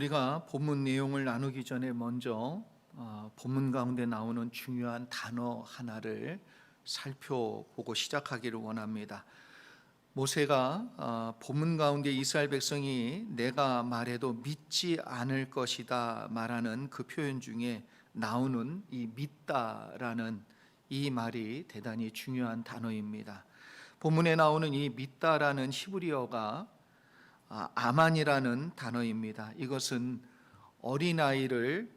우리가 본문 내용을 나누기 전에 먼저 본문 가운데 나오는 중요한 단어 하나를 살펴보고 시작하기를 원합니다. 모세가 본문 가운데 이스라엘 백성이 내가 말해도 믿지 않을 것이다 말하는 그 표현 중에 나오는 이 믿다라는 이 말이 대단히 중요한 단어입니다. 본문에 나오는 이 믿다라는 히브리어가 아만이라는 단어입니다. 이것은 어린아이를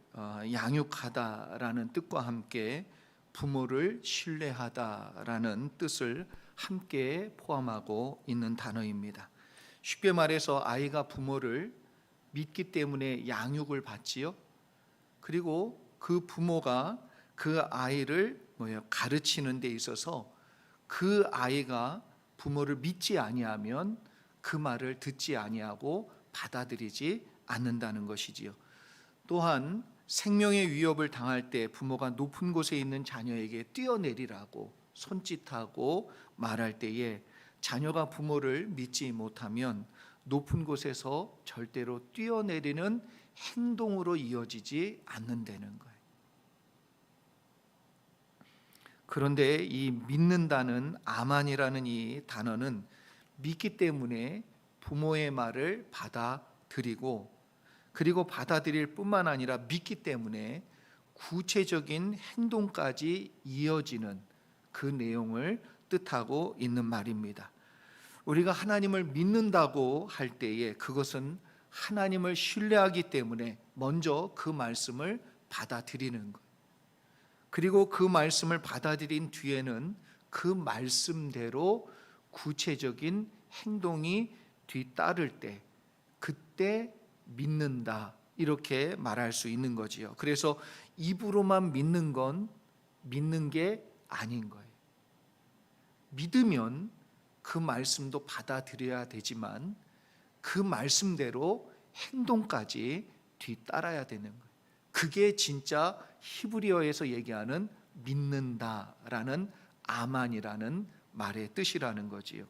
양육하다라는 뜻과 함께 부모를 신뢰하다라는 뜻을 함께 포함하고 있는 단어입니다. 쉽게 말해서 아이가 부모를 믿기 때문에 양육을 받지요. 그리고 그 부모가 그 아이를 가르치는 데 있어서 그 아이가 부모를 믿지 아니하면 그 말을 듣지 아니하고 받아들이지 않는다는 것이지요. 또한 생명의 위협을 당할 때 부모가 높은 곳에 있는 자녀에게 뛰어내리라고 손짓하고 말할 때에 자녀가 부모를 믿지 못하면 높은 곳에서 절대로 뛰어내리는 행동으로 이어지지 않는다는 거예요. 그런데 이 믿는다는 아만이라는 이 단어는 믿기 때문에 부모의 말을 받아들이고, 그리고 받아들일 뿐만 아니라 믿기 때문에 구체적인 행동까지 이어지는 그 내용을 뜻하고 있는 말입니다. 우리가 하나님을 믿는다고 할 때에 그것은 하나님을 신뢰하기 때문에 먼저 그 말씀을 받아들이는 것, 그리고 그 말씀을 받아들인 뒤에는 그 말씀대로 구체적인 행동이 뒤따를 때 그때 믿는다, 이렇게 말할 수 있는 거지요. 그래서 입으로만 믿는 건 믿는 게 아닌 거예요. 믿으면 그 말씀도 받아들여야 되지만 그 말씀대로 행동까지 뒤따라야 되는 거예요. 그게 진짜 히브리어에서 얘기하는 믿는다라는 아만이라는 말의 뜻이라는 거지요.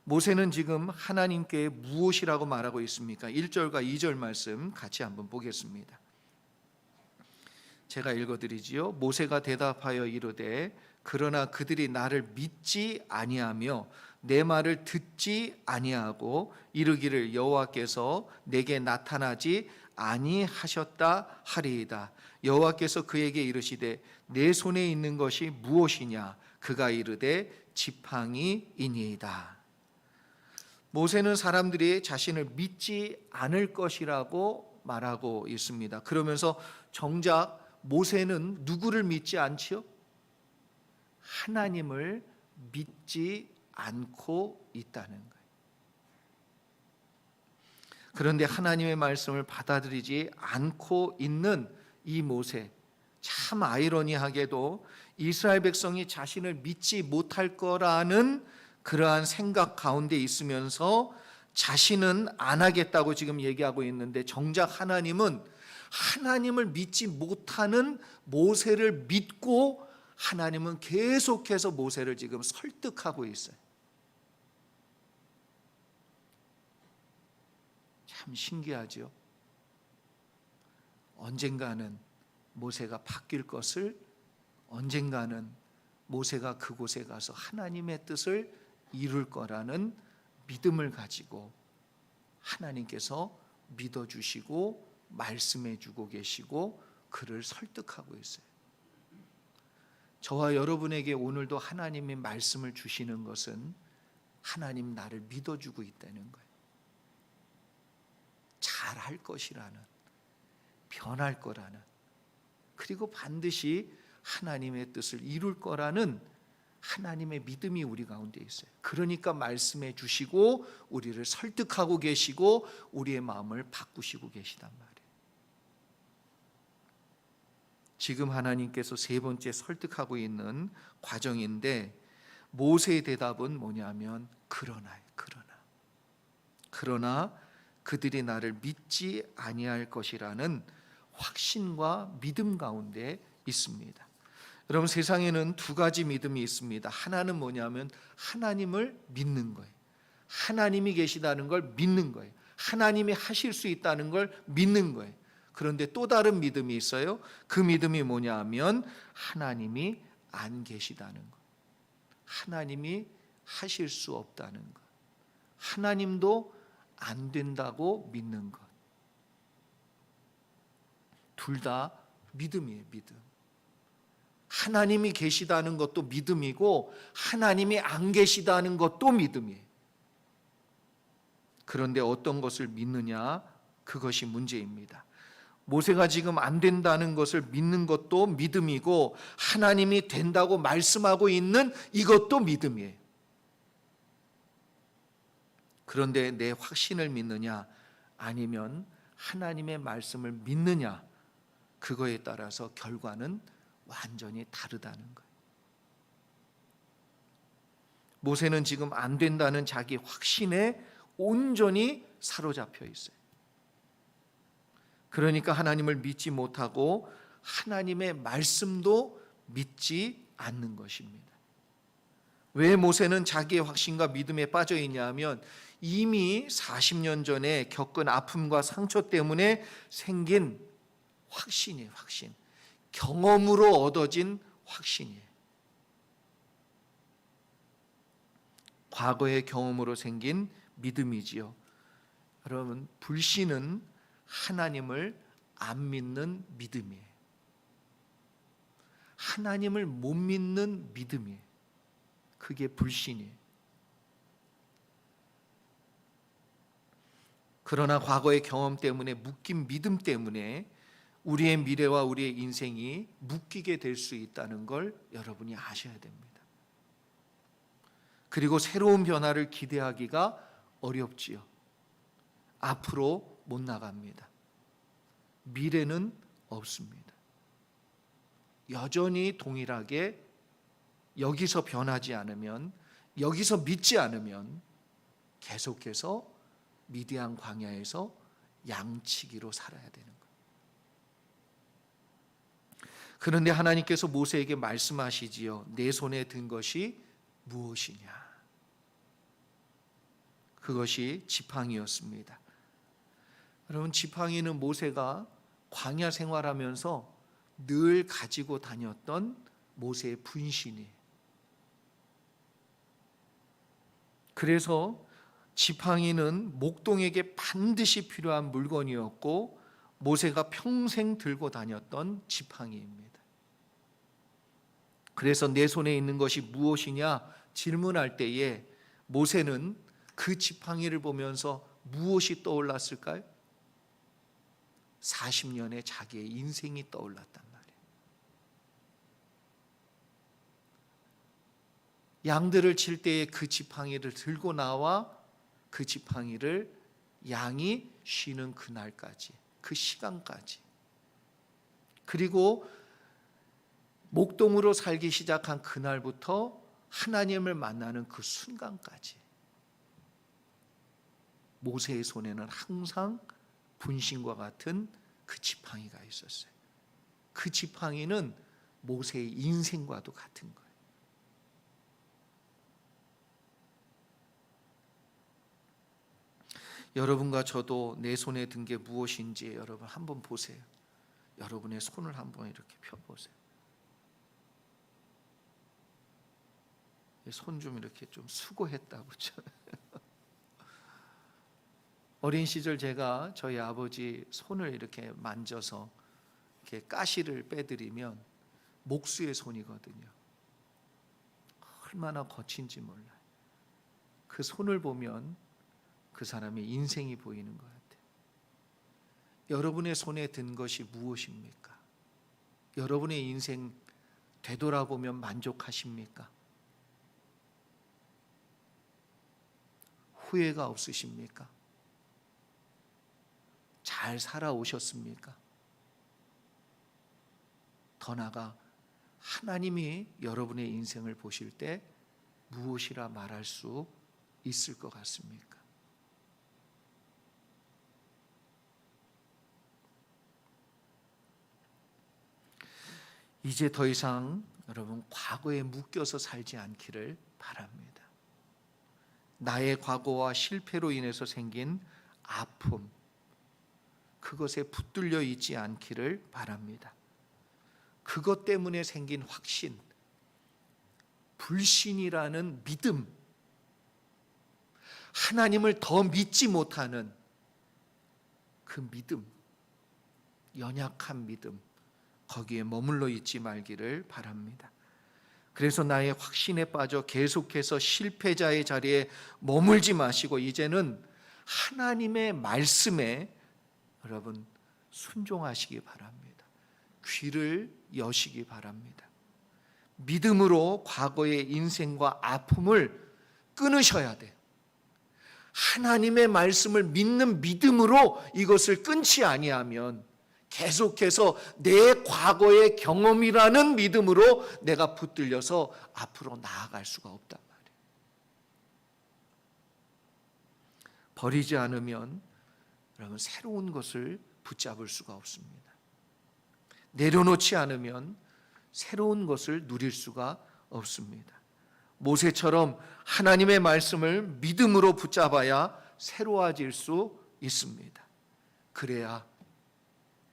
모세는 지금 하나님께 무엇이라고 말하고 있습니까? 1절과 2절 말씀 같이 한번 보겠습니다. 제가 읽어드리지요. 모세가 대답하여 이르되 그러나 그들이 나를 믿지 아니하며 내 말을 듣지 아니하고 이르기를 여호와께서 내게 나타나지 아니하셨다 하리이다. 여호와께서 그에게 이르시되 내 손에 있는 것이 무엇이냐? 그가 이르되 지팡이이니이다. 모세는 사람들이 자신을 믿지 않을 것이라고 말하고 있습니다. 그러면서 정작 모세는 누구를 믿지 않지요? 하나님을 믿지 않고 있다는 거예요. 그런데 하나님의 말씀을 받아들이지 않고 있는 이 모세, 참 아이러니하게도 이스라엘 백성이 자신을 믿지 못할 거라는 그러한 생각 가운데 있으면서 자신은 안 하겠다고 지금 얘기하고 있는데, 정작 하나님은 하나님을 믿지 못하는 모세를 믿고 하나님은 계속해서 모세를 지금 설득하고 있어요. 참 신기하죠. 언젠가는 모세가 바뀔 것을, 언젠가는 모세가 그곳에 가서 하나님의 뜻을 이룰 거라는 믿음을 가지고 하나님께서 믿어주시고 말씀해 주고 계시고 그를 설득하고 있어요. 저와 여러분에게 오늘도 하나님의 말씀을 주시는 것은 하나님 나를 믿어주고 있다는 거예요. 잘할 것이라는, 변할 거라는, 그리고 반드시 하나님의 뜻을 이룰 거라는 하나님의 믿음이 우리 가운데 있어요. 그러니까 말씀해 주시고 우리를 설득하고 계시고 우리의 마음을 바꾸시고 계시단 말이에요. 지금 하나님께서 세 번째 설득하고 있는 과정인데, 모세의 대답은 뭐냐면 그러나요. 그러나 그들이 나를 믿지 아니할 것이라는 확신과 믿음 가운데 있습니다. 여러분, 세상에는 두 가지 믿음이 있습니다. 하나는 뭐냐면 하나님을 믿는 거예요. 하나님이 계시다는 걸 믿는 거예요. 하나님이 하실 수 있다는 걸 믿는 거예요. 그런데 또 다른 믿음이 있어요. 그 믿음이 뭐냐 하면 하나님이 안 계시다는 것. 하나님이 하실 수 없다는 것. 하나님도 안 된다고 믿는 것. 둘 다 믿음이에요, 믿음. 하나님이 계시다는 것도 믿음이고 하나님이 안 계시다는 것도 믿음이에요. 그런데 어떤 것을 믿느냐? 그것이 문제입니다. 모세가 지금 안 된다는 것을 믿는 것도 믿음이고 하나님이 된다고 말씀하고 있는 이것도 믿음이에요. 그런데 내 확신을 믿느냐 아니면 하나님의 말씀을 믿느냐, 그거에 따라서 결과는 완전히 다르다는 거예요. 모세는 지금 안 된다는 자기 확신에 온전히 사로잡혀 있어요. 그러니까 하나님을 믿지 못하고 하나님의 말씀도 믿지 않는 것입니다. 왜 모세는 자기의 확신과 믿음에 빠져 있냐 하면 이미 40년 전에 겪은 아픔과 상처 때문에 생긴 확신이에요, 확신. 경험으로 얻어진 확신이에요. 과거의 경험으로 생긴 믿음이지요. 여러분, 불신은 하나님을 안 믿는 믿음이에요. 하나님을 못 믿는 믿음이에요. 그게 불신이에요. 그러나 과거의 경험 때문에 묶인 믿음 때문에 우리의 미래와 우리의 인생이 묶이게 될 수 있다는 걸 여러분이 아셔야 됩니다. 그리고 새로운 변화를 기대하기가 어렵지요. 앞으로 못 나갑니다. 미래는 없습니다. 여전히 동일하게 여기서 변하지 않으면, 여기서 믿지 않으면 계속해서 미디안 광야에서 양치기로 살아야 되는 거예요. 그런데 하나님께서 모세에게 말씀하시지요. 내 손에 든 것이 무엇이냐? 그것이 지팡이였습니다. 여러분, 지팡이는 모세가 광야 생활하면서 늘 가지고 다녔던 모세의 분신이에요. 그래서 지팡이는 목동에게 반드시 필요한 물건이었고 모세가 평생 들고 다녔던 지팡이입니다. 그래서 내 손에 있는 것이 무엇이냐 질문할 때에 모세는 그 지팡이를 보면서 무엇이 떠올랐을까요? 40년의 자기의 인생이 떠올랐단 말이에요. 양들을 칠 때에 그 지팡이를 들고 나와 그 지팡이를 양이 쉬는 그날까지, 그 시간까지, 그리고 목동으로 살기 시작한 그날부터 하나님을 만나는 그 순간까지 모세의 손에는 항상 분신과 같은 그 지팡이가 있었어요. 그 지팡이는 모세의 인생과도 같은 거예요. 여러분과 저도 내 손에 든 게 무엇인지 여러분 한번 보세요. 여러분의 손을 한번 이렇게 펴보세요. 손 좀 이렇게 좀 수고했다고. 어린 시절 제가 저희 아버지 손을 이렇게 만져서 이렇게 가시를 빼드리면 목수의 손이거든요. 얼마나 거친지 몰라요. 그 손을 보면 그 사람의 인생이 보이는 것 같아요. 여러분의 손에 든 것이 무엇입니까? 여러분의 인생 되돌아보면 만족하십니까? 후회가 없으십니까? 잘 살아오셨습니까? 더 나아가 하나님이 여러분의 인생을 보실 때 무엇이라 말할 수 있을 것 같습니까? 이제 더 이상 여러분 과거에 묶여서 살지 않기를 바랍니다. 나의 과거와 실패로 인해서 생긴 아픔, 그것에 붙들려 있지 않기를 바랍니다. 그것 때문에 생긴 확신, 불신이라는 믿음, 하나님을 더 믿지 못하는 그 믿음, 연약한 믿음, 거기에 머물러 있지 말기를 바랍니다. 그래서 나의 확신에 빠져 계속해서 실패자의 자리에 머물지 마시고 이제는 하나님의 말씀에 여러분 순종하시기 바랍니다. 귀를 여시기 바랍니다. 믿음으로 과거의 인생과 아픔을 끊으셔야 돼요. 하나님의 말씀을 믿는 믿음으로 이것을 끊지 아니하면 계속해서 내 과거의 경험이라는 믿음으로 내가 붙들려서 앞으로 나아갈 수가 없단 말이에요. 버리지 않으면 여러분 새로운 것을 붙잡을 수가 없습니다. 내려놓지 않으면 새로운 것을 누릴 수가 없습니다. 모세처럼 하나님의 말씀을 믿음으로 붙잡아야 새로워질 수 있습니다. 그래야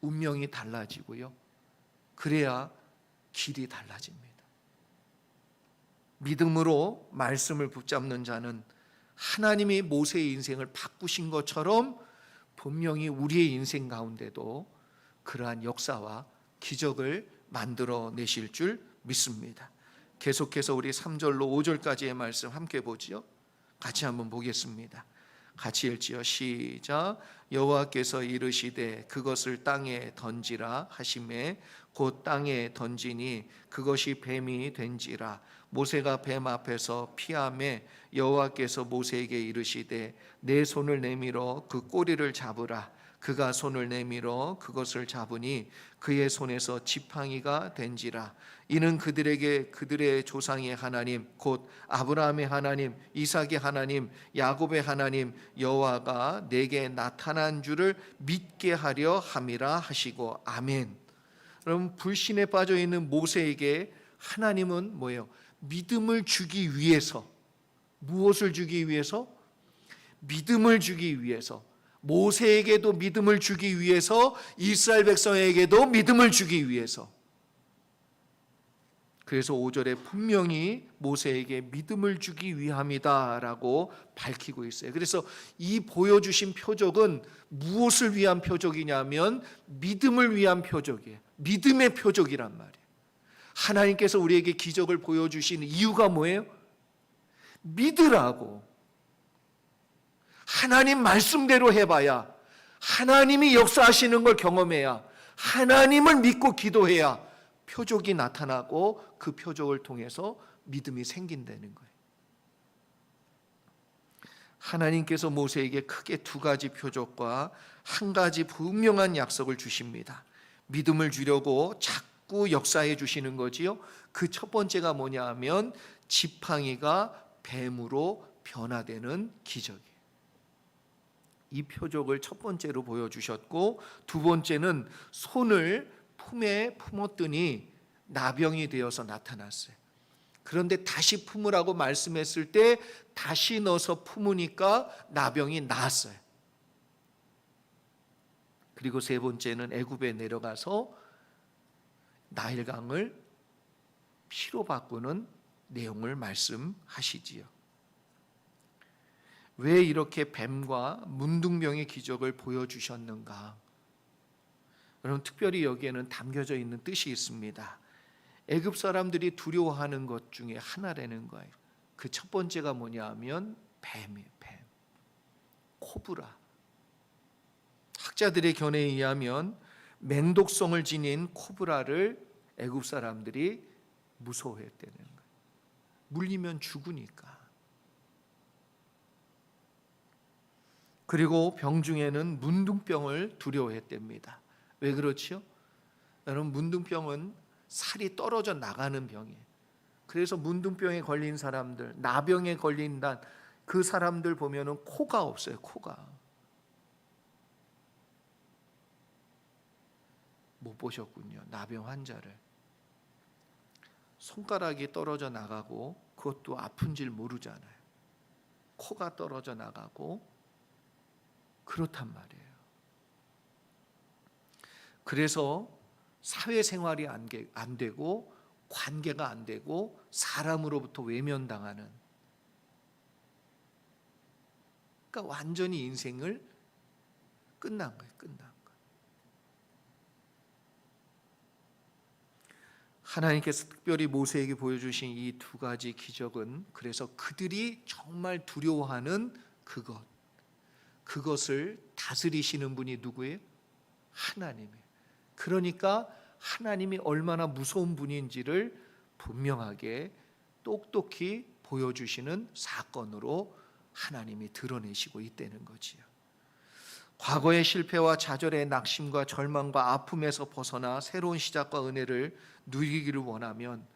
운명이 달라지고요. 그래야 길이 달라집니다. 믿음으로 말씀을 붙잡는 자는 하나님이 모세의 인생을 바꾸신 것처럼 분명히 우리의 인생 가운데도 그러한 역사와 기적을 만들어내실 줄 믿습니다. 계속해서 우리 3절로 5절까지의 말씀 함께 보지요. 같이 한번 보겠습니다. 같이 읽지요. 시작. 여호와께서 이르시되 그것을 땅에 던지라 하시매 곧 땅에 던지니 그것이 뱀이 된지라. 모세가 뱀 앞에서 피하매 여호와께서 모세에게 이르시되 내 손을 내밀어 그 꼬리를 잡으라. 그가 손을 내밀어 그것을 잡으니 그의 손에서 지팡이가 된지라. 이는 그들에게 그들의 조상의 하나님 곧 아브라함의 하나님, 이삭의 하나님, 야곱의 하나님 여호와가 내게 나타난 줄을 믿게 하려 함이라 하시고 아멘. 여러분 불신에 빠져 있는 모세에게 하나님은 뭐예요? 믿음을 주기 위해서, 무엇을 주기 위해서? 믿음을 주기 위해서, 모세에게도 믿음을 주기 위해서, 이스라엘 백성에게도 믿음을 주기 위해서. 그래서 5절에 분명히 모세에게 믿음을 주기 위함이다라고 밝히고 있어요. 그래서 이 보여주신 표적은 무엇을 위한 표적이냐면 믿음을 위한 표적이에요. 믿음의 표적이란 말이에요. 하나님께서 우리에게 기적을 보여주신 이유가 뭐예요? 믿으라고. 하나님 말씀대로 해봐야, 하나님이 역사하시는 걸 경험해야, 하나님을 믿고 기도해야 표적이 나타나고 그 표적을 통해서 믿음이 생긴다는 거예요. 하나님께서 모세에게 크게 두 가지 표적과 한 가지 분명한 약속을 주십니다. 믿음을 주려고 자꾸 역사해 주시는 거지요. 그 첫 번째가 뭐냐 하면 지팡이가 뱀으로 변화되는 기적이에요. 이 표적을 첫 번째로 보여주셨고, 두 번째는 손을 품에 품었더니 나병이 되어서 나타났어요. 그런데 다시 품으라고 말씀했을 때 다시 넣어서 품으니까 나병이 나았어요. 그리고 세 번째는 애굽에 내려가서 나일강을 피로 바꾸는 내용을 말씀하시지요. 왜 이렇게 뱀과 문둥병의 기적을 보여주셨는가? 여러분 특별히 여기에는 담겨져 있는 뜻이 있습니다. 애굽 사람들이 두려워하는 것 중에 하나라는 거예요. 그 첫 번째가 뭐냐 하면 뱀이에요. 뱀, 코브라. 학자들의 견해에 의하면 맹독성을 지닌 코브라를 애굽 사람들이 무서워했다는 거예요. 물리면 죽으니까. 그리고 병 중에는 문둥병을 두려워했답니다. 왜 그렇지요? 여러분 문둥병은 살이 떨어져 나가는 병이에요. 그래서 문둥병에 걸린 사람들, 나병에 걸린 그 사람들 보면은 코가 없어요. 코가. 못 보셨군요. 나병 환자를. 손가락이 떨어져 나가고 그것도 아픈 줄 모르잖아요. 코가 떨어져 나가고 그렇단 말이에요. 그래서 사회생활이 안 되고 관계가 안 되고 사람으로부터 외면당하는, 그러니까 완전히 인생을 끝난 거예요. 끝난 거예요. 하나님께서 특별히 모세에게 보여주신 이 두 가지 기적은 그래서 그들이 정말 두려워하는 그것을 다스리시는 분이 누구예요? 하나님이에요. 그러니까 하나님이 얼마나 무서운 분인지를 분명하게 똑똑히 보여주시는 사건으로 하나님이 드러내시고 있다는 거지요. 과거의 실패와 좌절의 낙심과 절망과 아픔에서 벗어나 새로운 시작과 은혜를 누리기를 원하면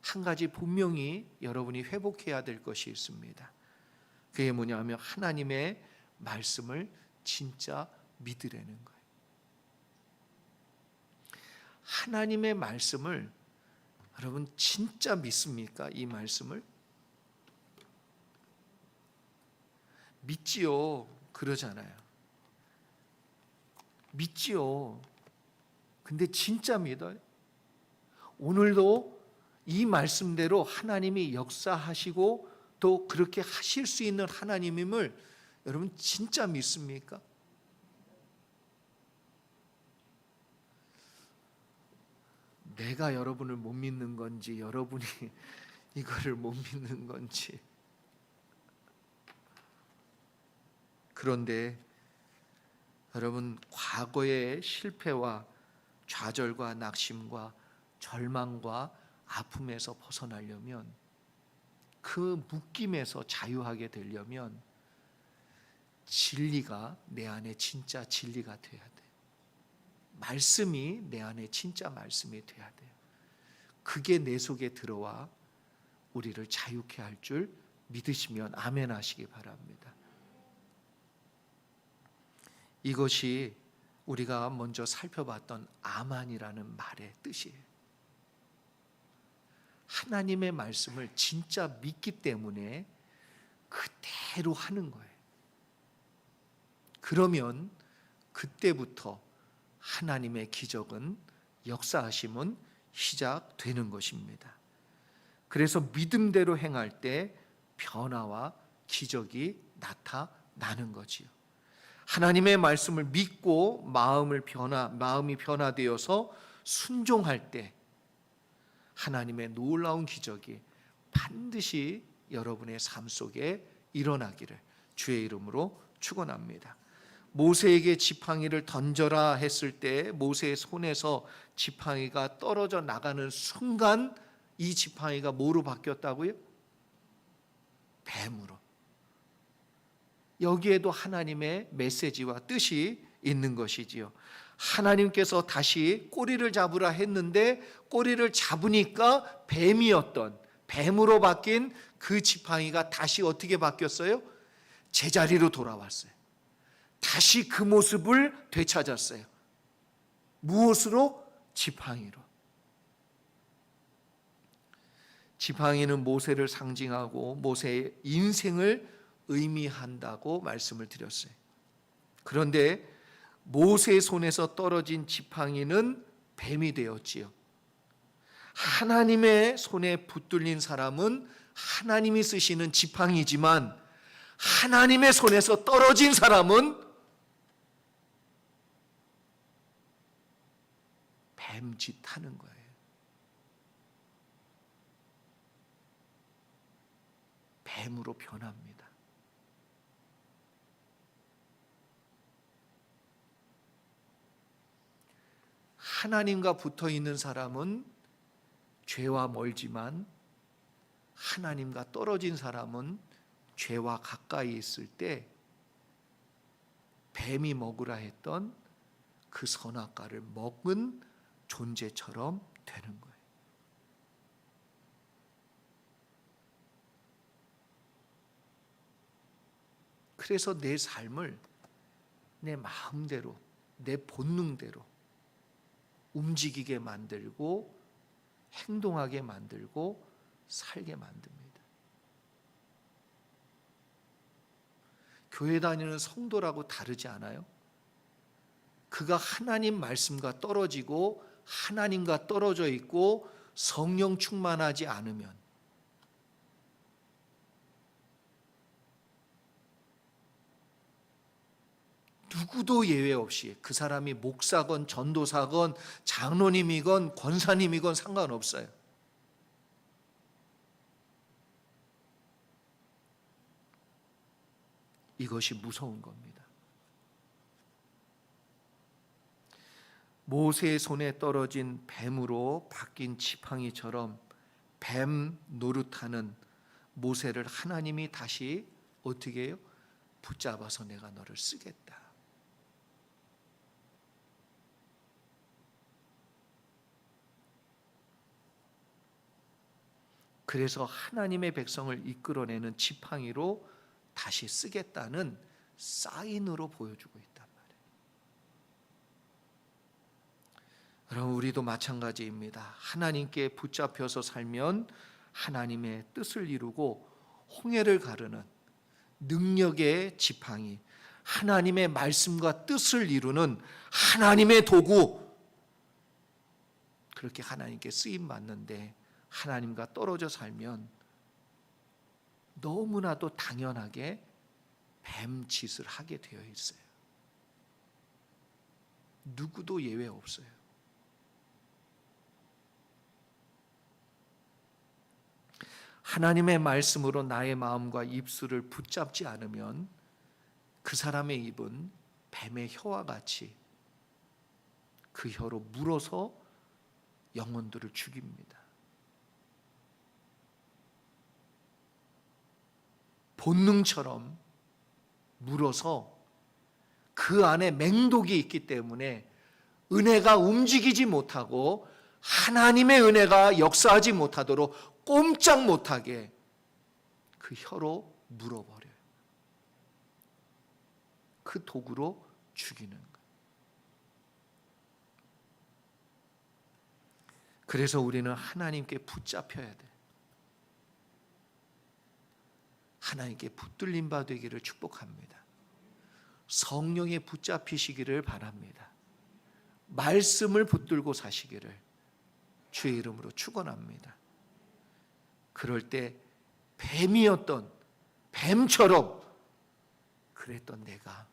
한 가지 분명히 여러분이 회복해야 될 것이 있습니다. 그게 뭐냐면 하나님의 말씀을 진짜 믿으라는 거예요. 하나님의 말씀을 여러분 진짜 믿습니까? 이 말씀을? 믿지요. 그러잖아요. 믿지요. 근데 진짜 믿어요? 오늘도 이 말씀대로 하나님이 역사하시고 또 그렇게 하실 수 있는 하나님임을 여러분 진짜 믿습니까? 내가 여러분을 못 믿는 건지 여러분이 이거를 못 믿는 건지. 그런데 여러분, 과거의 실패와 좌절과 낙심과 절망과 아픔에서 벗어나려면, 그 묶임에서 자유하게 되려면 진리가 내 안에 진짜 진리가 돼야 돼. 말씀이 내 안에 진짜 말씀이 돼야 돼요. 그게 내 속에 들어와 우리를 자유케 할 줄 믿으시면 아멘 하시기 바랍니다. 이것이 우리가 먼저 살펴봤던 아만이라는 말의 뜻이에요. 하나님의 말씀을 진짜 믿기 때문에 그대로 하는 거예요. 그러면 그때부터 하나님의 기적은, 역사하심은 시작되는 것입니다. 그래서 믿음대로 행할 때 변화와 기적이 나타나는 거지요. 하나님의 말씀을 믿고 마음이 변화되어서 순종할 때 하나님의 놀라운 기적이 반드시 여러분의 삶 속에 일어나기를 주의 이름으로 축원합니다. 모세에게 지팡이를 던져라 했을 때 모세의 손에서 지팡이가 떨어져 나가는 순간 이 지팡이가 뭐로 바뀌었다고요? 뱀으로. 여기에도 하나님의 메시지와 뜻이 있는 것이지요. 하나님께서 다시 꼬리를 잡으라 했는데 꼬리를 잡으니까 뱀으로 바뀐 그 지팡이가 다시 어떻게 바뀌었어요? 제자리로 돌아왔어요. 다시 그 모습을 되찾았어요. 무엇으로? 지팡이로. 지팡이는 모세를 상징하고 모세의 인생을 의미한다고 말씀을 드렸어요. 그런데 모세의 손에서 떨어진 지팡이는 뱀이 되었지요. 하나님의 손에 붙들린 사람은 하나님이 쓰시는 지팡이지만 하나님의 손에서 떨어진 사람은 뱀짓 하는 거예요. 뱀으로 변합니다. 하나님과 붙어 있는 사람은 죄와 멀지만 하나님과 떨어진 사람은 죄와 가까이 있을 때 뱀이 먹으라 했던 그 선악과를 먹은 존재처럼 되는 거예요. 그래서 내 삶을 내 마음대로, 내 본능대로 움직이게 만들고 행동하게 만들고 살게 만듭니다. 교회 다니는 성도라고 다르지 않아요? 그가 하나님 말씀과 떨어지고 하나님과 떨어져 있고 성령 충만하지 않으면 누구도 예외 없이 그 사람이 목사건 전도사건 장로님이건 권사님이건 상관없어요. 이것이 무서운 겁니다. 모세의 손에 떨어진 뱀으로 바뀐 지팡이처럼 뱀 노릇하는 모세를 하나님이 다시 어떻게 해요? 붙잡아서 내가 너를 쓰겠다. 그래서 하나님의 백성을 이끌어내는 지팡이로 다시 쓰겠다는 사인으로 보여주고 있단 말이에요. 여러분, 우리도 마찬가지입니다. 하나님께 붙잡혀서 살면 하나님의 뜻을 이루고 홍해를 가르는 능력의 지팡이, 하나님의 말씀과 뜻을 이루는 하나님의 도구, 그렇게 하나님께 쓰임 받는데 하나님과 떨어져 살면 너무나도 당연하게 뱀짓을 하게 되어 있어요. 누구도 예외 없어요. 하나님의 말씀으로 나의 마음과 입술을 붙잡지 않으면 그 사람의 입은 뱀의 혀와 같이 그 혀로 물어서 영혼들을 죽입니다. 본능처럼 물어서 그 안에 맹독이 있기 때문에 은혜가 움직이지 못하고 하나님의 은혜가 역사하지 못하도록 꼼짝 못하게 그 혀로 물어버려요. 그 도구로 죽이는 거예요. 그래서 우리는 하나님께 붙잡혀야 돼. 하나님께 붙들림 바 되기를 축복합니다. 성령에 붙잡히시기를 바랍니다. 말씀을 붙들고 사시기를 주의 이름으로 축원합니다. 그럴 때 뱀이었던 뱀처럼 그랬던 내가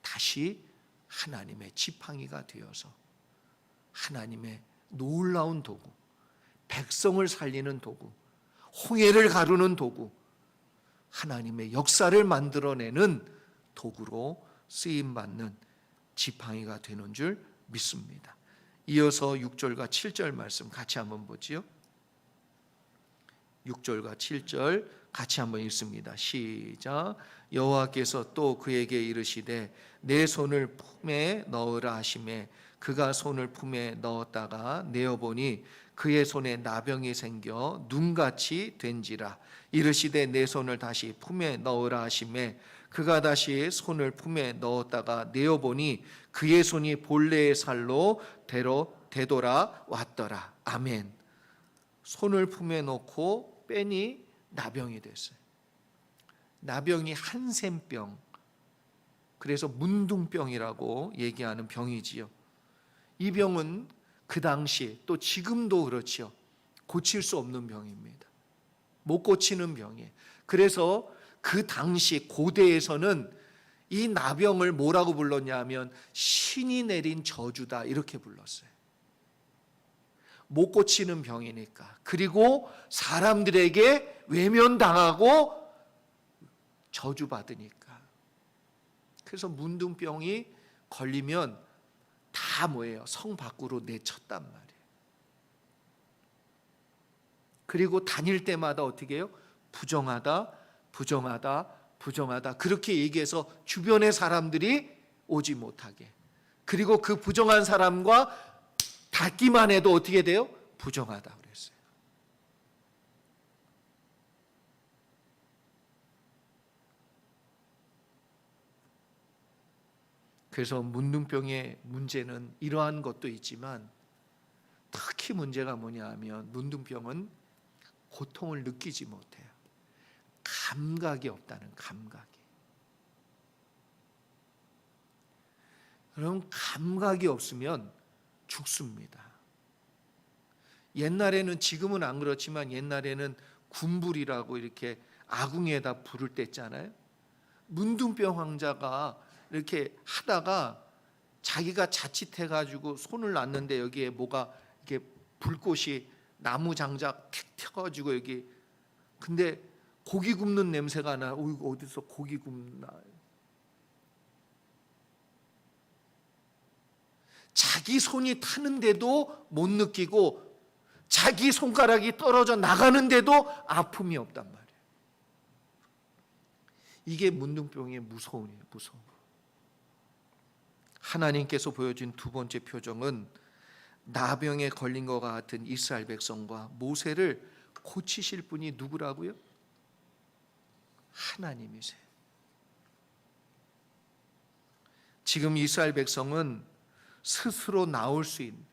다시 하나님의 지팡이가 되어서 하나님의 놀라운 도구, 백성을 살리는 도구, 홍해를 가르는 도구, 하나님의 역사를 만들어내는 도구로 쓰임받는 지팡이가 되는 줄 믿습니다. 이어서 6절과 7절 말씀 같이 한번 보지요. 6절과 7절 같이 한번 읽습니다. 시작. 여호와께서 또 그에게 이르시되 내 손을 품에 넣으라 하시매 그가 손을 품에 넣었다가 내어보니 그의 손에 나병이 생겨 눈같이 된지라. 이르시되 내 손을 다시 품에 넣으라 하시매 그가 다시 손을 품에 넣었다가 내어보니 그의 손이 본래의 살로 되돌아왔더라. 아멘. 손을 품에 넣고 빼니 나병이 됐어요. 나병이 한센병, 그래서 문둥병이라고 얘기하는 병이지요. 이 병은 그 당시 또 지금도 그렇죠. 고칠 수 없는 병입니다. 못 고치는 병이에요. 그래서 그 당시 고대에서는 이 나병을 뭐라고 불렀냐면 신이 내린 저주다 이렇게 불렀어요. 못 고치는 병이니까. 그리고 사람들에게 외면당하고 저주받으니까. 그래서 문둥병이 걸리면 다 뭐예요? 성 밖으로 내쳤단 말이에요. 그리고 다닐 때마다 어떻게 해요? 부정하다, 부정하다, 부정하다. 그렇게 얘기해서 주변의 사람들이 오지 못하게. 그리고 그 부정한 사람과 닿기만 해도 어떻게 돼요? 부정하다 그랬어요. 그래서 문둥병의 문제는 이러한 것도 있지만 특히 문제가 뭐냐 하면 문둥병은 고통을 느끼지 못해요. 감각이 없다는 감각이. 여러분, 감각이 없으면 죽습니다. 옛날에는, 지금은 안 그렇지만 옛날에는 군불이라고 이렇게 아궁이에다 불을 뗐잖아요. 문둥병 환자가 이렇게 하다가 자기가 자칫해가지고 손을 놨는데 여기에 뭐가 이렇게 불꽃이 나무 장작 탁 튀어가지고 여기, 근데 고기 굽는 냄새가 나. 이거 어디서 고기 굽나? 자기 손이 타는데도 못 느끼고 자기 손가락이 떨어져 나가는데도 아픔이 없단 말이에요. 이게 문둥병의 무서움이에요. 무서움. 하나님께서 보여준 두 번째 표정은 나병에 걸린 것 같은 이스라엘 백성과 모세를 고치실 분이 누구라고요? 하나님이세요. 지금 이스라엘 백성은 스스로 나올 수 있는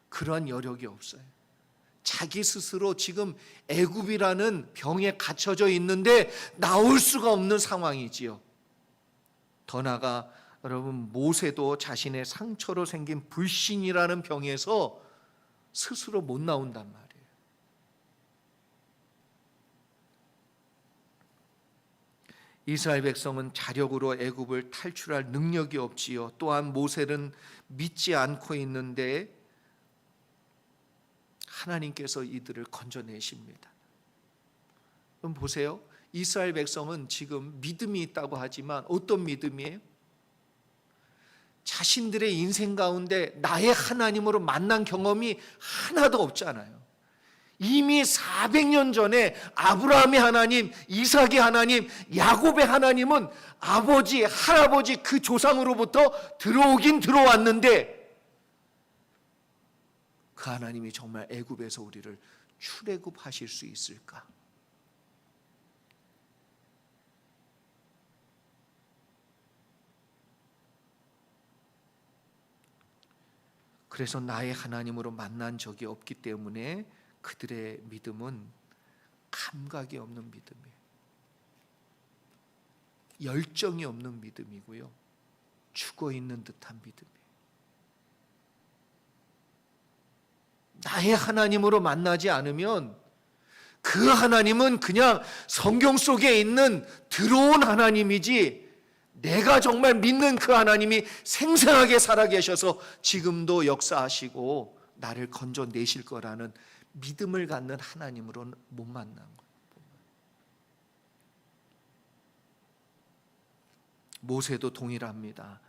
그런 여력이 없어요. 자기 스스로 지금 애굽이라는 병에 갇혀져 있는데 나올 수가 없는 상황이지요. 더 나아가 여러분, 모세도 자신의 상처로 생긴 불신이라는 병에서 스스로 못 나온단 말이에요. 이스라엘 백성은 자력으로 애굽을 탈출할 능력이 없지요. 또한 모세는 믿지 않고 있는데 하나님께서 이들을 건져내십니다. 그럼 보세요. 이스라엘 백성은 지금 믿음이 있다고 하지만 어떤 믿음이에요? 자신들의 인생 가운데 나의 하나님으로 만난 경험이 하나도 없잖아요. 이미 400년 전에 아브라함의 하나님, 이삭의 하나님, 야곱의 하나님은 아버지, 할아버지 그 조상으로부터 들어오긴 들어왔는데 그 하나님이 정말 애굽에서 우리를 출애굽하실 수 있을까? 그래서 나의 하나님으로 만난 적이 없기 때문에 그들의 믿음은 감각이 없는 믿음이에요. 열정이 없는 믿음이고요. 죽어있는 듯한 믿음이에요. 나의 하나님으로 만나지 않으면 그 하나님은 그냥 성경 속에 있는 들어온 하나님이지, 내가 정말 믿는 그 하나님이 생생하게 살아계셔서 지금도 역사하시고 나를 건져내실 거라는 믿음을 갖는 하나님으로는 못 만난 거예요. 모세도 동일합니다.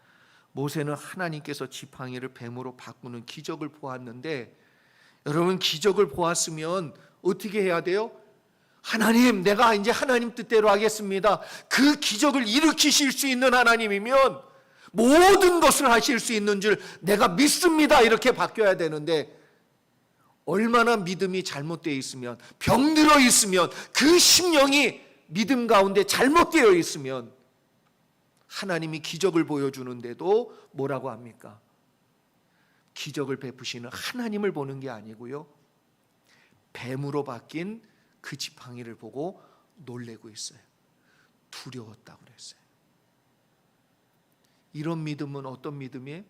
모세는 하나님께서 지팡이를 뱀으로 바꾸는 기적을 보았는데, 여러분, 기적을 보았으면 어떻게 해야 돼요? 하나님, 내가 이제 하나님 뜻대로 하겠습니다. 그 기적을 일으키실 수 있는 하나님이면 모든 것을 하실 수 있는 줄 내가 믿습니다. 이렇게 바뀌어야 되는데, 얼마나 믿음이 잘못되어 있으면, 병들어 있으면, 그 심령이 믿음 가운데 잘못되어 있으면 하나님이 기적을 보여주는데도 뭐라고 합니까? 기적을 베푸시는 하나님을 보는 게 아니고요, 뱀으로 바뀐 그 지팡이를 보고 놀래고 있어요. 두려웠다고 그랬어요. 이런 믿음은 어떤 믿음이에요?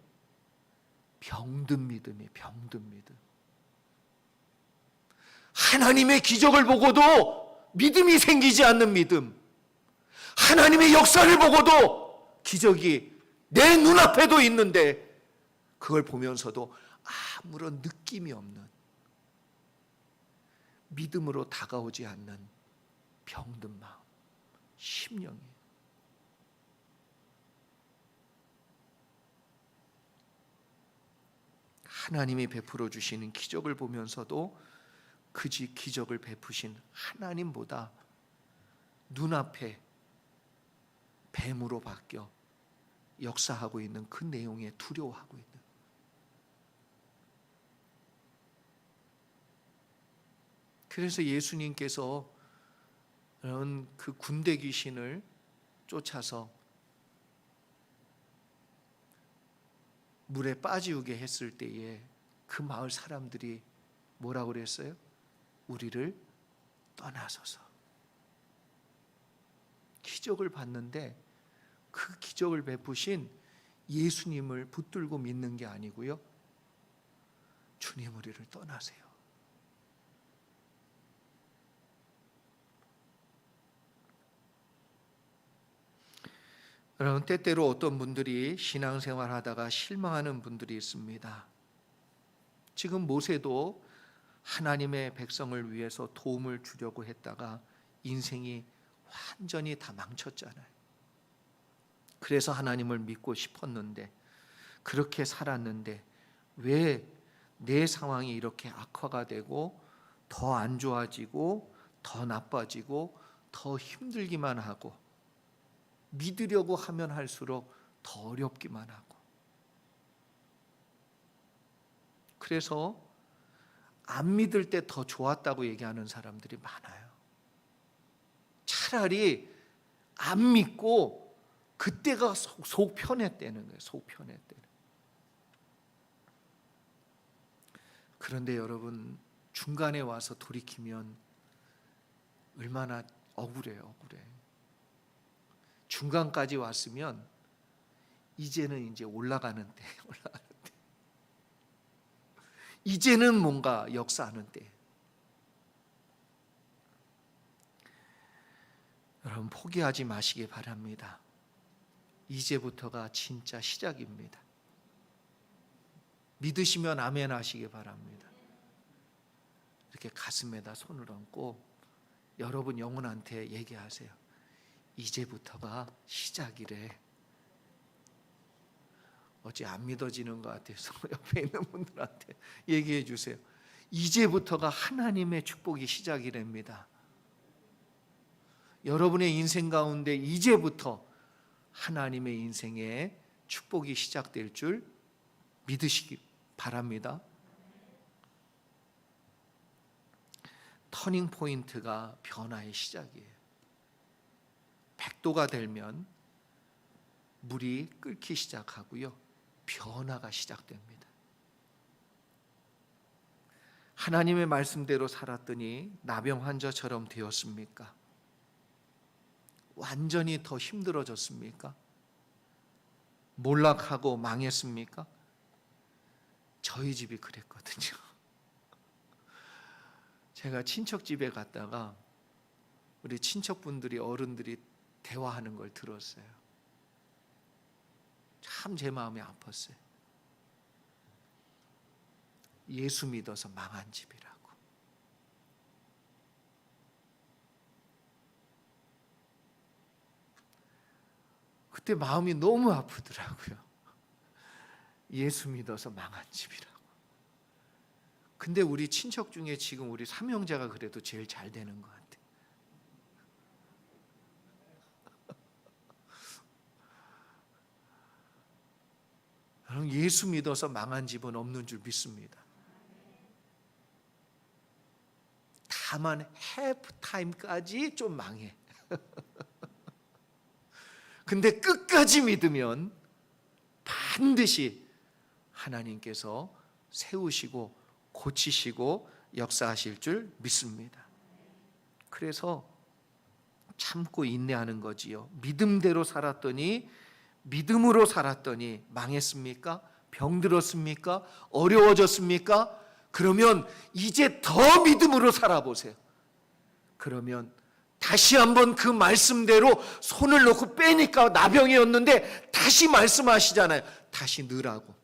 병든 믿음이에요. 병든 믿음. 하나님의 기적을 보고도 믿음이 생기지 않는 믿음, 하나님의 역사를 보고도 기적이 내 눈앞에도 있는데 그걸 보면서도 아무런 느낌이 없는, 믿음으로 다가오지 않는 병든 마음, 심령이. 하나님이 베풀어 주시는 기적을 보면서도 그 기적을 베푸신 하나님보다 눈앞에 뱀으로 바뀌어 역사하고 있는 그 내용에 두려워하고 있는, 그래서 예수님께서 그 군대 귀신을 쫓아서 물에 빠지우게 했을 때에 그 마을 사람들이 뭐라고 그랬어요? 우리를 떠나소서. 기적을 봤는데 그 기적을 베푸신 예수님을 붙들고 믿는 게 아니고요, 주님 우리를 떠나세요. 여러분, 때때로 어떤 분들이 신앙생활 하다가 실망하는 분들이 있습니다. 지금 모세도 하나님의 백성을 위해서 도움을 주려고 했다가 인생이 완전히 다 망쳤잖아요. 그래서 하나님을 믿고 싶었는데, 그렇게 살았는데 왜 내 상황이 이렇게 악화가 되고 더 안 좋아지고 더 나빠지고 더 힘들기만 하고, 믿으려고 하면 할수록 더 어렵기만 하고. 그래서 안 믿을 때 더 좋았다고 얘기하는 사람들이 많아요. 차라리 안 믿고 그때가 속 편했다는 거예요. 속 편했다는. 그런데 여러분, 중간에 와서 돌이키면 얼마나 억울해요. 억울해. 중간까지 왔으면 이제는 이제 올라가는 때, 이제는 뭔가 역사하는 때. 여러분, 포기하지 마시기 바랍니다. 이제부터가 진짜 시작입니다. 믿으시면 아멘 하시기 바랍니다. 이렇게 가슴에다 손을 얹고 여러분 영혼한테 얘기하세요. 이제부터가 시작이래. 어찌 안 믿어지는 것 같아서 옆에 있는 분들한테 얘기해 주세요. 이제부터가 하나님의 축복이 시작이랍니다. 여러분의 인생 가운데 이제부터 하나님의 인생에 축복이 시작될 줄 믿으시기 바랍니다. 터닝 포인트가 변화의 시작이에요. 100도가 되면 물이 끓기 시작하고요, 변화가 시작됩니다. 하나님의 말씀대로 살았더니 나병 환자처럼 되었습니까? 완전히 더 힘들어졌습니까? 몰락하고 망했습니까? 저희 집이 그랬거든요. 제가 친척 집에 갔다가 우리 친척분들이, 어른들이 대화하는 걸 들었어요. 참 제 마음이 아팠어요. 예수 믿어서 망한 집이라고. 그때 마음이 너무 아프더라고요. 예수 믿어서 망한 집이라고. 근데 우리 친척 중에 지금 우리 삼형제가 그래도 제일 잘 되는 것 같아요. 여러분, 예수 믿어서 망한 집은 없는 줄 믿습니다. 다만 해프타임까지 좀 망해. 근데 끝까지 믿으면 반드시 하나님께서 세우시고 고치시고 역사하실 줄 믿습니다. 그래서 참고 인내하는 거지요. 믿음대로 살았더니, 믿음으로 살았더니 망했습니까? 병들었습니까? 어려워졌습니까? 그러면 이제 더 믿음으로 살아보세요. 그러면 다시 한번 그 말씀대로 손을 놓고 빼니까 나병이었는데 다시 말씀하시잖아요. 다시 넣으라고.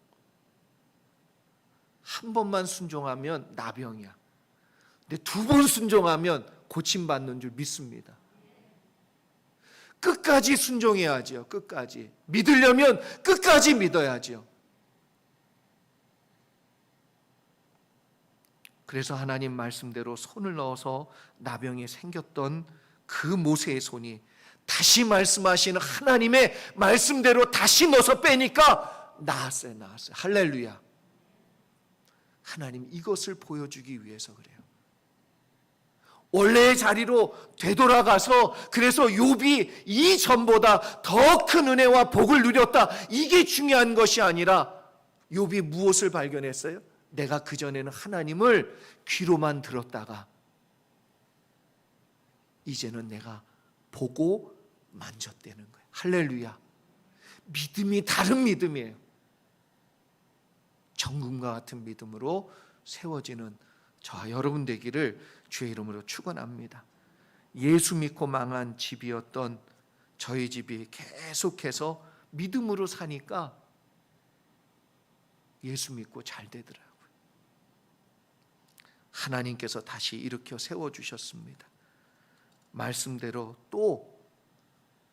한 번만 순종하면 나병이야. 근데 2번 순종하면 고침받는 줄 믿습니다. 끝까지 순종해야죠. 끝까지. 믿으려면 끝까지 믿어야죠. 그래서 하나님 말씀대로 손을 넣어서 나병이 생겼던 그 모세의 손이 다시 말씀하시는 하나님의 말씀대로 다시 넣어서 빼니까 나았어요. 할렐루야. 하나님 이것을 보여주기 위해서 그래요. 원래의 자리로 되돌아가서, 그래서 욥이 이전보다 더 큰 은혜와 복을 누렸다, 이게 중요한 것이 아니라 욥이 무엇을 발견했어요? 내가 그전에는 하나님을 귀로만 들었다가 이제는 내가 보고 만졌다는 거예요. 할렐루야. 믿음이 다른 믿음이에요. 정금과 같은 믿음으로 세워지는 저와 여러분 되기를 주의 이름으로 축원합니다. 예수 믿고 망한 집이었던 저희 집이 계속해서 믿음으로 사니까 예수 믿고 잘 되더라고요. 하나님께서 다시 일으켜 세워주셨습니다. 말씀대로 또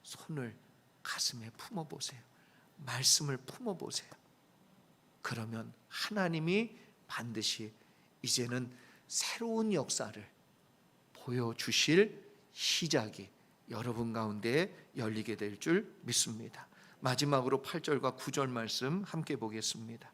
손을 가슴에 품어보세요. 말씀을 품어보세요. 그러면 하나님이 반드시 이제는 새로운 역사를 보여주실 시작이 여러분 가운데 열리게 될 줄 믿습니다. 마지막으로 8절과 9절 말씀 함께 보겠습니다.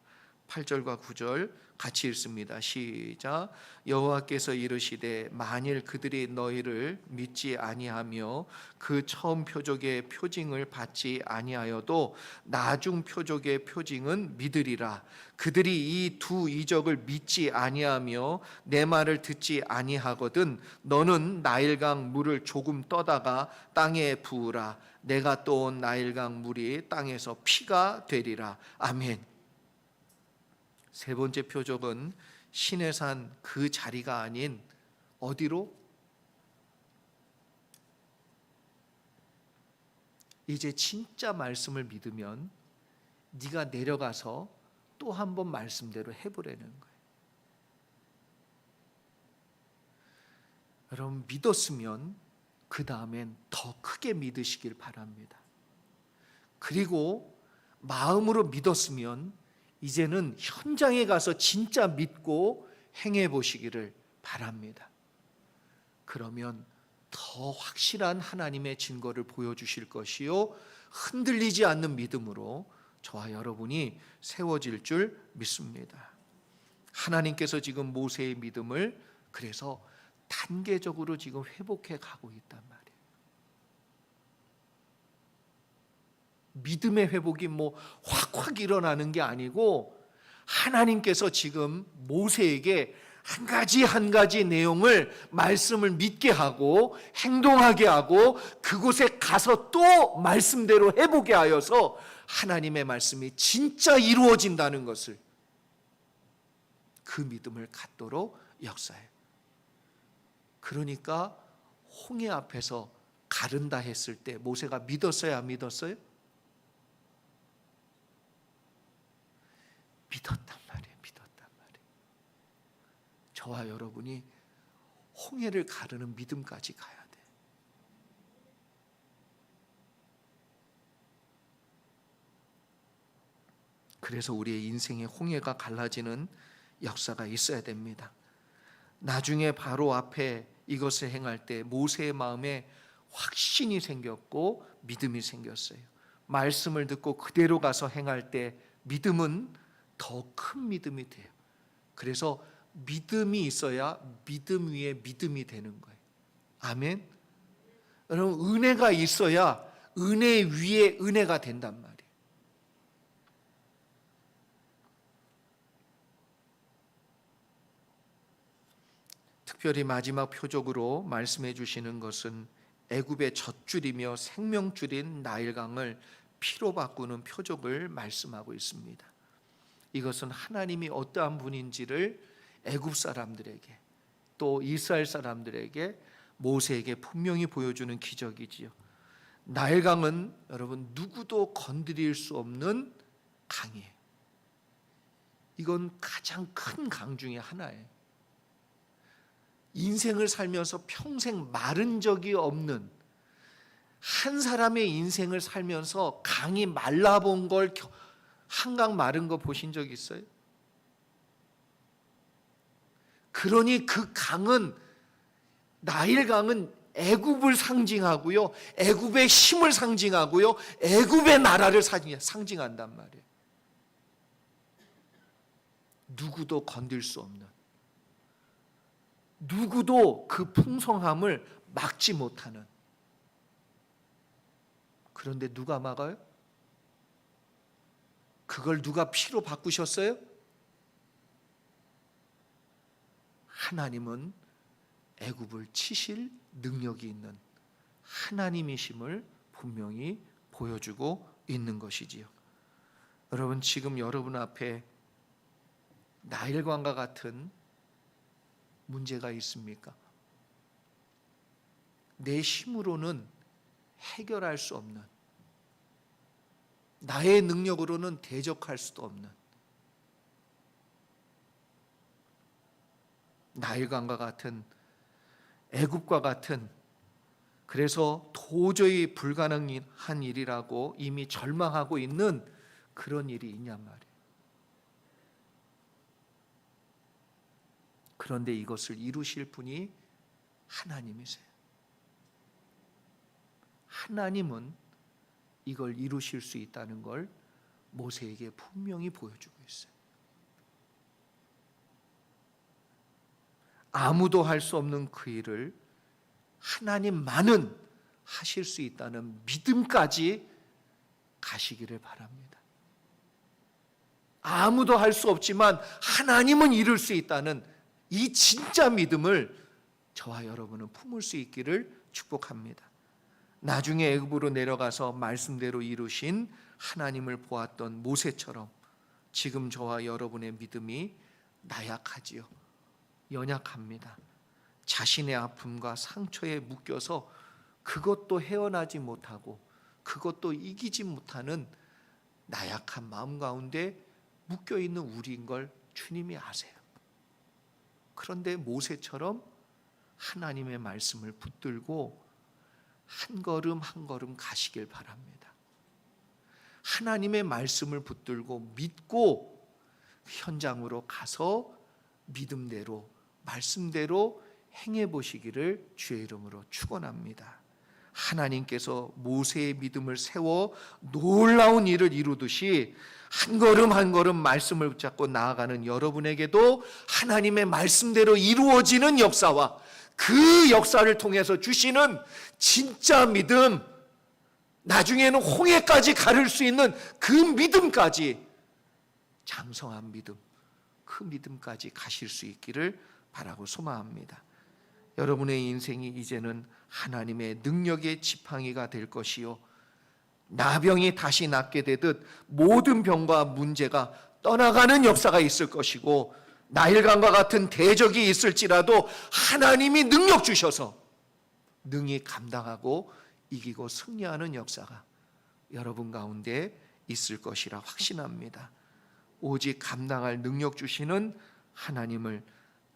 8절과 9절 같이 읽습니다. 시작. 여호와께서 이르시되 만일 그들이 너희를 믿지 아니하며 그 처음 표적의 표징을 받지 아니하여도 나중 표적의 표징은 믿으리라. 그들이 이 두 이적을 믿지 아니하며 내 말을 듣지 아니하거든 너는 나일강 물을 조금 떠다가 땅에 부으라. 내가 떠온 나일강 물이 땅에서 피가 되리라. 아멘. 세 번째 표적은 시내산 그 자리가 아닌 어디로? 이제 진짜 말씀을 믿으면 네가 내려가서 또 한 번 말씀대로 해보라는 거예요. 여러분 믿었으면 그 다음엔 더 크게 믿으시길 바랍니다. 그리고 마음으로 믿었으면 이제는 현장에 가서 진짜 믿고 행해 보시기를 바랍니다. 그러면 더 확실한 하나님의 증거를 보여주실 것이요 흔들리지 않는 믿음으로 저와 여러분이 세워질 줄 믿습니다. 하나님께서 지금 모세의 믿음을 그래서 단계적으로 지금 회복해 가고 있단 말이에요. 믿음의 회복이 확 일어나는 게 아니고 하나님께서 지금 모세에게 한 가지 내용을 말씀을 믿게 하고 행동하게 하고 그곳에 가서 또 말씀대로 해보게 하여서 하나님의 말씀이 진짜 이루어진다는 것을 그 믿음을 갖도록 역사해요. 그러니까 홍해 앞에서 가른다 했을 때 모세가 믿었어요, 안 믿었어요? 믿었단 말이에요. 저와 여러분이 홍해를 가르는 믿음까지 가야 돼. 그래서 우리의 인생의 홍해가 갈라지는 역사가 있어야 됩니다. 나중에 바로 앞에 이것을 행할 때 모세의 마음에 확신이 생겼고 믿음이 생겼어요. 말씀을 듣고 그대로 가서 행할 때 믿음은 더 큰 믿음이 돼요. 그래서 믿음이 있어야 믿음 위에 믿음이 되는 거예요. 아멘. 여러분 은혜가 있어야 은혜 위에 은혜가 된단 말이에요. 특별히 마지막 표적으로 말씀해 주시는 것은 애굽의 젖줄이며 생명줄인 나일강을 피로 바꾸는 표적을 말씀하고 있습니다. 이것은 하나님이 어떠한 분인지를 애굽 사람들에게 또 이스라엘 사람들에게 모세에게 분명히 보여주는 기적이지요. 나일강은 여러분 누구도 건드릴 수 없는 강이에요. 이건 가장 큰 강 중에 하나예요. 인생을 살면서 평생 마른 적이 없는 한 사람의 인생을 살면서 강이 말라본 걸 한강 마른 거 보신 적 있어요? 그러니 그 강은 나일강은 애굽을 상징하고요, 애굽의 힘을 상징하고요, 애굽의 나라를 상징한단 말이에요. 누구도 건들 수 없는, 누구도 그 풍성함을 막지 못하는. 그런데 누가 막아요? 그걸 누가 피로 바꾸셨어요? 하나님은 애굽을 치실 능력이 있는 하나님이심을 분명히 보여주고 있는 것이지요. 여러분, 지금 여러분 앞에 나일강과 같은 문제가 있습니까? 내 힘으로는 해결할 수 없는, 나의 능력으로는 대적할 수도 없는 나일강과 같은, 애굽과 같은, 그래서 도저히 불가능한 일이라고 이미 절망하고 있는 그런 일이 있냔 말이에요. 그런데 이것을 이루실 분이 하나님이세요. 하나님은 이걸 이루실 수 있다는 걸 모세에게 분명히 보여주고 있어요. 아무도 할 수 없는 그 일을 하나님만은 하실 수 있다는 믿음까지 가시기를 바랍니다. 아무도 할 수 없지만 하나님은 이룰 수 있다는 이 진짜 믿음을 저와 여러분은 품을 수 있기를 축복합니다. 나중에 애굽으로 내려가서 말씀대로 이루신 하나님을 보았던 모세처럼 지금 저와 여러분의 믿음이 나약하지요. 연약합니다. 자신의 아픔과 상처에 묶여서 그것도 헤어나지 못하고 그것도 이기지 못하는 나약한 마음 가운데 묶여있는 우리인 걸 주님이 아세요. 그런데 모세처럼 하나님의 말씀을 붙들고 한 걸음 한 걸음 가시길 바랍니다. 하나님의 말씀을 붙들고 믿고 현장으로 가서 믿음대로 말씀대로 행해 보시기를 주의 이름으로 축원합니다. 하나님께서 모세의 믿음을 세워 놀라운 일을 이루듯이 한 걸음 한 걸음 말씀을 붙잡고 나아가는 여러분에게도 하나님의 말씀대로 이루어지는 역사와 그 역사를 통해서 주시는 진짜 믿음, 나중에는 홍해까지 가를 수 있는 그 믿음까지, 장성한 믿음, 그 믿음까지 가실 수 있기를 바라고 소망합니다. 여러분의 인생이 이제는 하나님의 능력의 지팡이가 될 것이요, 나병이 다시 낫게 되듯 모든 병과 문제가 떠나가는 역사가 있을 것이고, 나일강과 같은 대적이 있을지라도 하나님이 능력 주셔서 능히 감당하고 이기고 승리하는 역사가 여러분 가운데 있을 것이라 확신합니다. 오직 감당할 능력 주시는 하나님을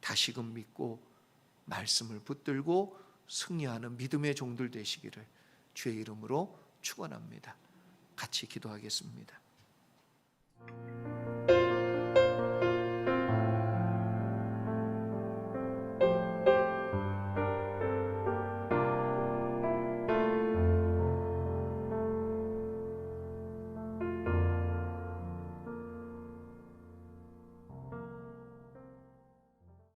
다시금 믿고 말씀을 붙들고 승리하는 믿음의 종들 되시기를 주의 이름으로 축원합니다. 같이 기도하겠습니다.